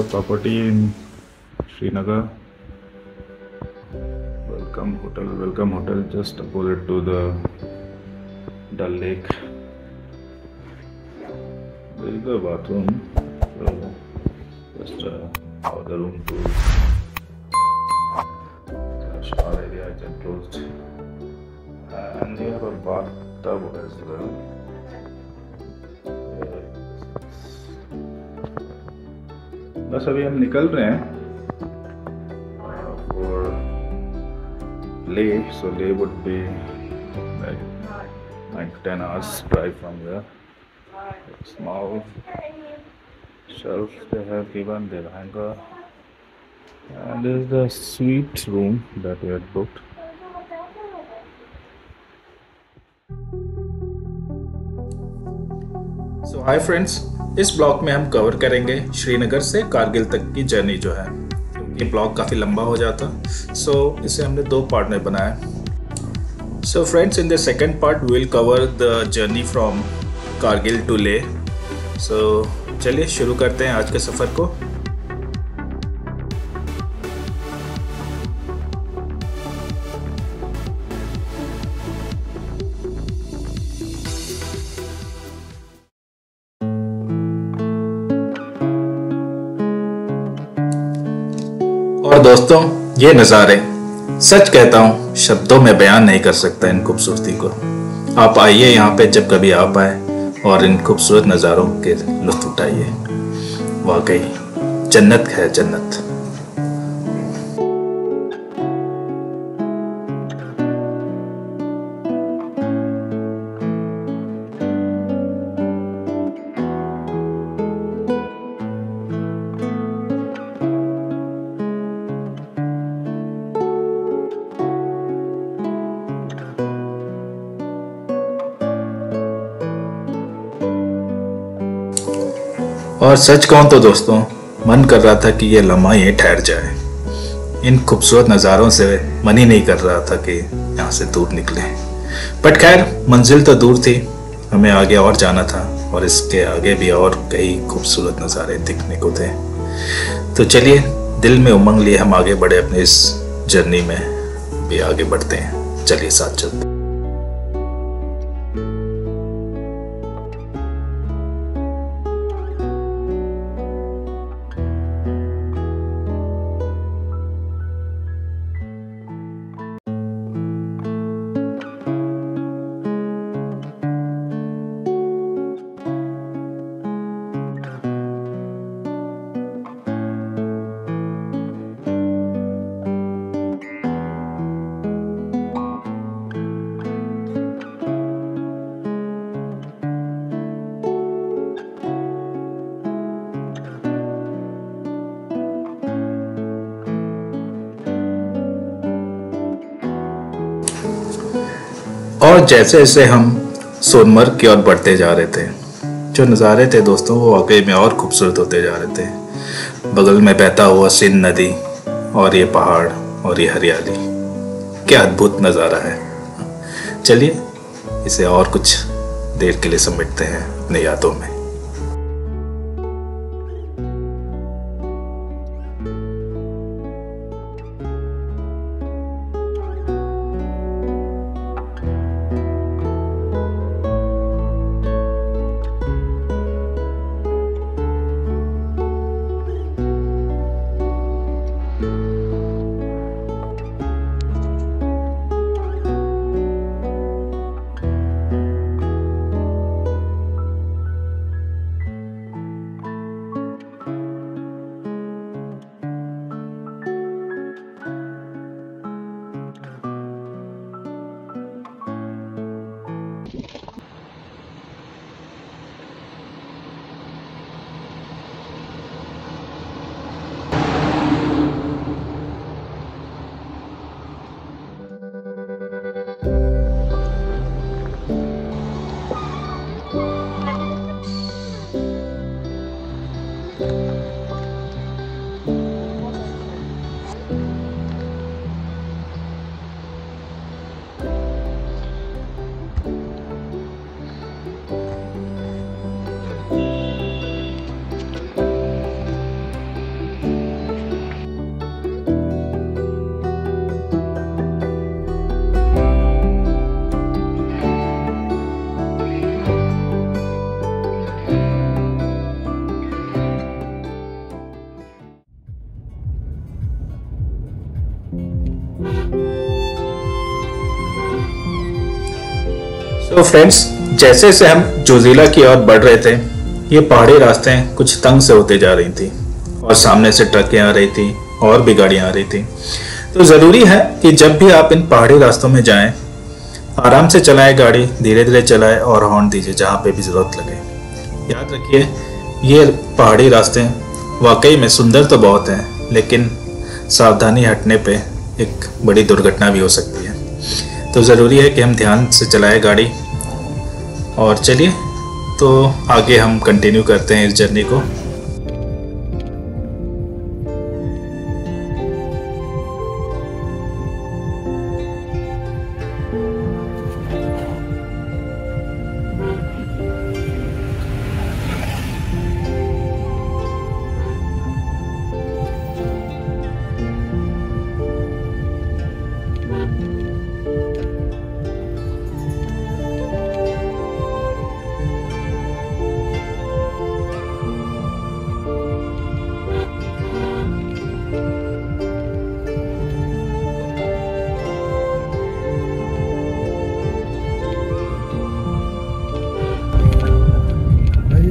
a property in Srinagar. Welcome hotel, just opposite to the Dal Lake. There is the bathroom, so just the room to shower area is enclosed, and we have a bathtub as well. बस अभी हम निकल रहे हैं for Leh, so Leh would be like 9 to 10 hours drive from here. Small shelf they have given, their hanger, and this is the suite room that we had booked. So hi friends, इस blog में हम cover करेंगे श्रीनगर से कारगिल तक की journey जो है, क्योंकि ब्लॉग काफ़ी लंबा हो जाता, सो इसे हमने 2 पार्ट में बनाया। So friends, in the second part we will cover the journey from Kargil to Leh. So चलिए शुरू करते हैं आज के सफ़र को। और दोस्तों, ये नज़ारे सच कहता हूँ शब्दों में बयान नहीं कर सकता इन खूबसूरती को। आप आइए यहाँ पे जब कभी आप आए और इन खूबसूरत नज़ारों के लुत्फ उठाइए। वाकई जन्नत है जन्नत। और सच कहूँ तो दोस्तों, मन कर रहा था कि ये लम्हा यहीं ठहर जाए। इन खूबसूरत नज़ारों से मन ही नहीं कर रहा था कि यहाँ से दूर निकले। बट खैर, मंजिल तो दूर थी, हमें आगे और जाना था और इसके आगे भी और कई खूबसूरत नज़ारे दिखने को थे। तो चलिए, दिल में उमंग लिए हम आगे बढ़े, अपने इस जर्नी में भी आगे बढ़ते हैं। चलिए साथ चलते हैं। और जैसे जैसे हम सोनमर्ग की ओर बढ़ते जा रहे थे, जो नज़ारे थे दोस्तों वो वाकई में और खूबसूरत होते जा रहे थे। बगल में बहता हुआ सिंध नदी और ये पहाड़ और ये हरियाली, क्या अद्भुत नज़ारा है। चलिए इसे और कुछ देर के लिए समेटते हैं अपनी यादों में। तो फ्रेंड्स, जैसे जैसे हम जोजिला की ओर बढ़ रहे थे, ये पहाड़ी रास्ते कुछ तंग से होते जा रही थी और सामने से ट्रकें आ रही थी और भी गाड़ियां आ रही थी। तो ज़रूरी है कि जब भी आप इन पहाड़ी रास्तों में जाएं, आराम से चलाएं गाड़ी, धीरे धीरे चलाएं और हॉर्न दीजिए जहाँ पे भी ज़रूरत लगे। याद रखिए, ये पहाड़ी रास्ते वाकई में सुंदर तो बहुत हैं, लेकिन सावधानी हटने पे एक बड़ी दुर्घटना भी हो सकती है। तो ज़रूरी है कि हम ध्यान से चलाएं गाड़ी। और चलिए, तो आगे हम कंटिन्यू करते हैं इस जर्नी को।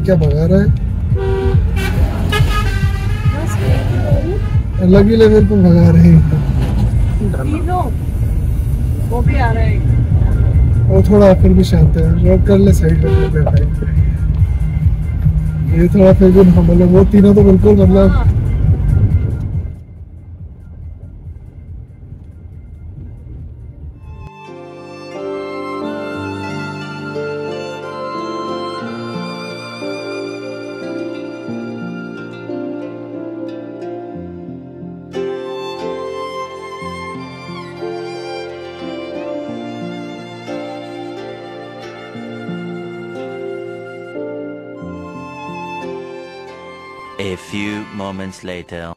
क्या भगा रहा है? अलग ही लेवल पर भगा रहे हैं। वो भी आ रहे हैं। वो थोड़ा फिर भी शांत है, रोक कर ले साइड में भाई। ये थोड़ा फिर भी मतलब वो तीनों तो बिल्कुल मतलब A few moments later.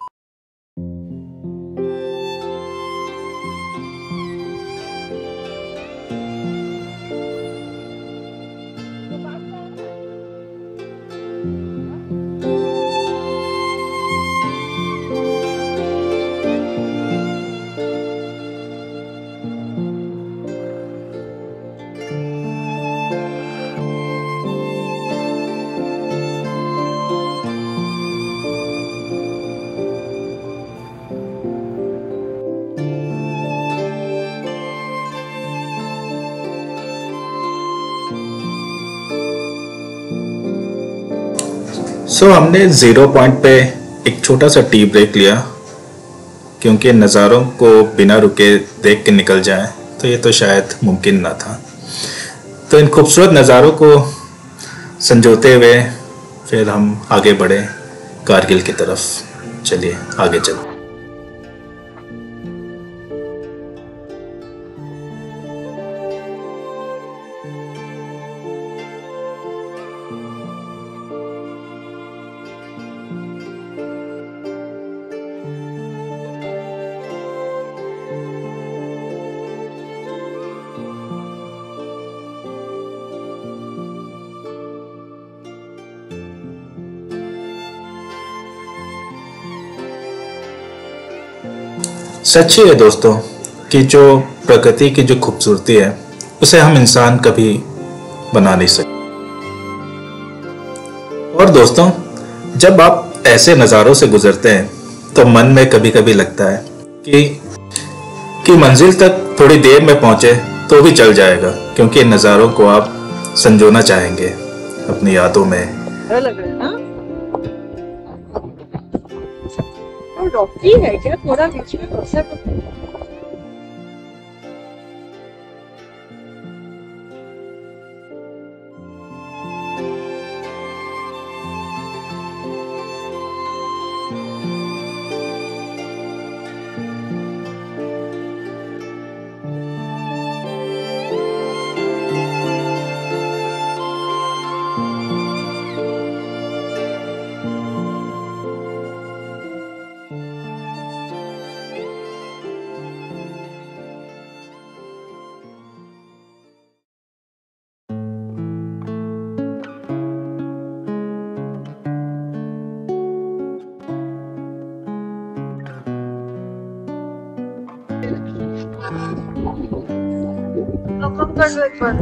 हमने 0 पॉइंट पे एक छोटा सा टी ब्रेक लिया, क्योंकि नज़ारों को बिना रुके देख के निकल जाए तो ये तो शायद मुमकिन ना था। तो इन खूबसूरत नज़ारों को संजोते हुए फिर हम आगे बढ़े कारगिल की तरफ। चलिए आगे चलते। सच ही है दोस्तों कि जो प्रकृति की जो खूबसूरती है उसे हम इंसान कभी बना नहीं सकते। और दोस्तों, जब आप ऐसे नज़ारों से गुजरते हैं तो मन में कभी कभी लगता है कि मंजिल तक थोड़ी देर में पहुंचे तो भी चल जाएगा, क्योंकि इन नज़ारों को आप संजोना चाहेंगे अपनी यादों में। लग रहा है ना? डॉक्टरी है क्या? थोड़ा बीच में फंसा तो कम कर दो एक बार।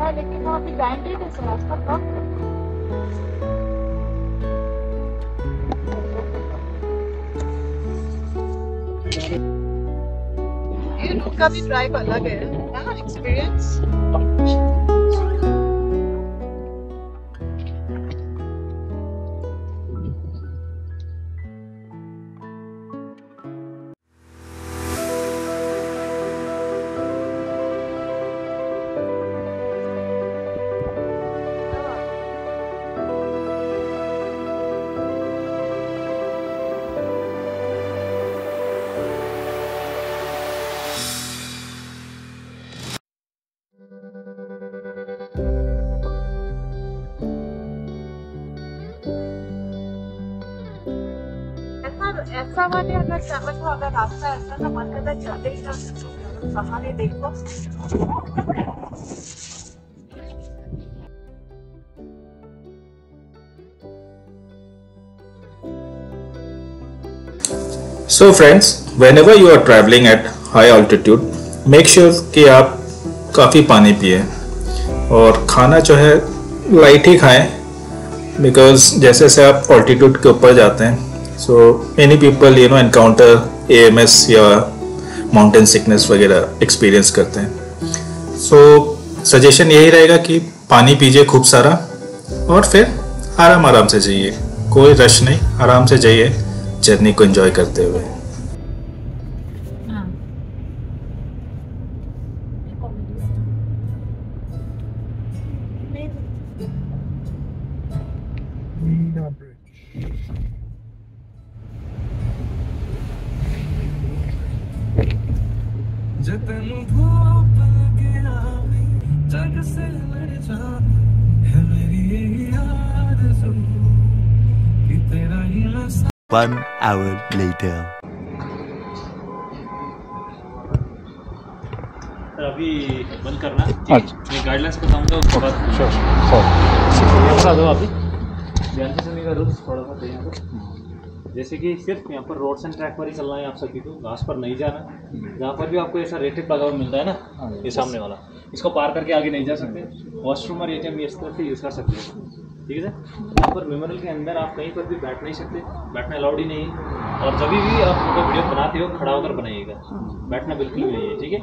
लेकिन वहाँ पे बैंडेड है सर, रास्ता ब्लॉक है। ये रूट का भी ड्राइव अलग है ना, एक्सपीरियंस। ऐसा वाले अगर चमन हो, अगर रास्ता ऐसा तो मन करता है चलते ही जाओ, सहारे देखो। So friends, whenever you are traveling at high altitude, make sure कि आप काफ़ी पानी पिए और खाना जो है लाइट ही खाएं, बिकॉज जैसे जैसे आप ऑल्टीट्यूड के ऊपर जाते हैं, so many people encounter AMS या माउंटेन सिकनेस वगैरह एक्सपीरियंस करते हैं। सो सजेशन यही रहेगा कि पानी पीजिए खूब सारा और फिर आराम से जाइए, कोई रश नहीं, आराम से जाइए जर्नी को एंजॉय करते हुए। Meena bridge. One hour later. अभी बंद करना, मैं गाइडलाइंस बताऊंगा उसके बाद बता दो। अभी ध्यान से सुनिएगा, रूल्स थोड़ा सा यहाँ पर, जैसे कि सिर्फ यहाँ पर रोड्स एंड ट्रैक पर ही चलना है आप सभी को, घास पर नहीं जाना। जहाँ पर भी आपको ऐसा रेटेड लगा हुआ मिलता है ना, ये सामने वाला, इसको पार करके आगे नहीं जा सकते। वॉशरूम और ATM इस तरह से यूज़ कर सकते हैं, ठीक है सर। यहाँ पर मेमोरियल के अंदर आप कहीं पर भी बैठ नहीं सकते, बैठना अलाउड ही नहीं है। और जब भी आप फोटो वीडियो बनाते हो खड़ा होकर बनाइएगा, बैठना बिल्कुल भी नहीं है, ठीक है।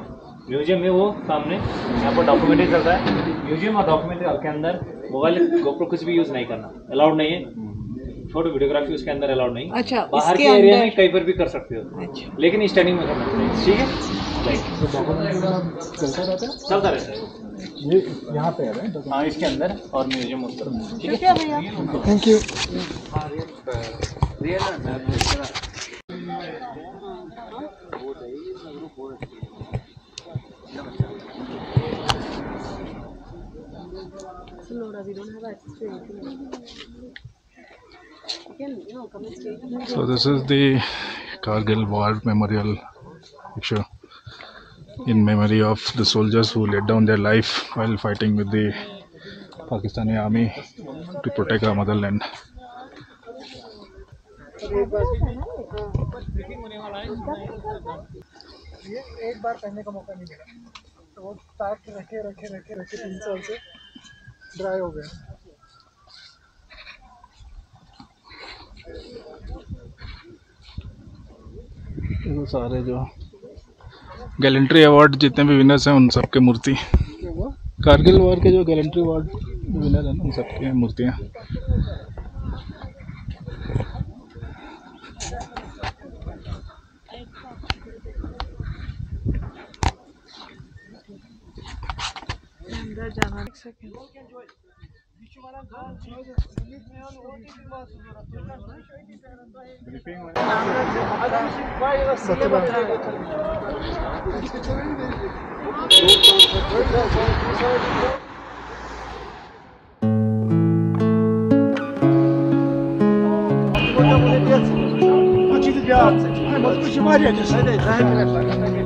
म्यूजियम में वो सामने यहाँ पर डॉक्यूमेंट्री चलता है, म्यूजियम और डॉक्यूमेंट्री के अंदर मोबाइल गोप्रो कुछ भी यूज़ नहीं करना, अलाउड नहीं है। फोटो वीडियोग्राफी उसके अंदर अलाउड नहीं। अच्छा, बाहर के एरिया में कहीं पर भी कर सकते हो, लेकिन स्टैंडिंग में करना चाहिए, ठीक है। चलता रहता है ये यहाँ पे है ना? हाँ, इसके अंदर और म्यूजियम उस तरफ, ठीक है भैया। Thank you. So this is the Kargil War Memorial picture in memory of the soldiers who laid down their life while fighting with the Pakistani army to protect our motherland. ये एक बार पहनने का मौका नहीं मिला, तो वो पैक रखे 3 साल से ड्राई हो गया। वो सारे जो गैलेंट्री अवार्ड जितने भी विनर्स हैं उन सबके मूर्ति, कारगिल वॉर के जो गैलेंट्री अवार्ड विनर हैं उन सबके मूर्तियाँ। अंदर जाना एक सेकंड Maria,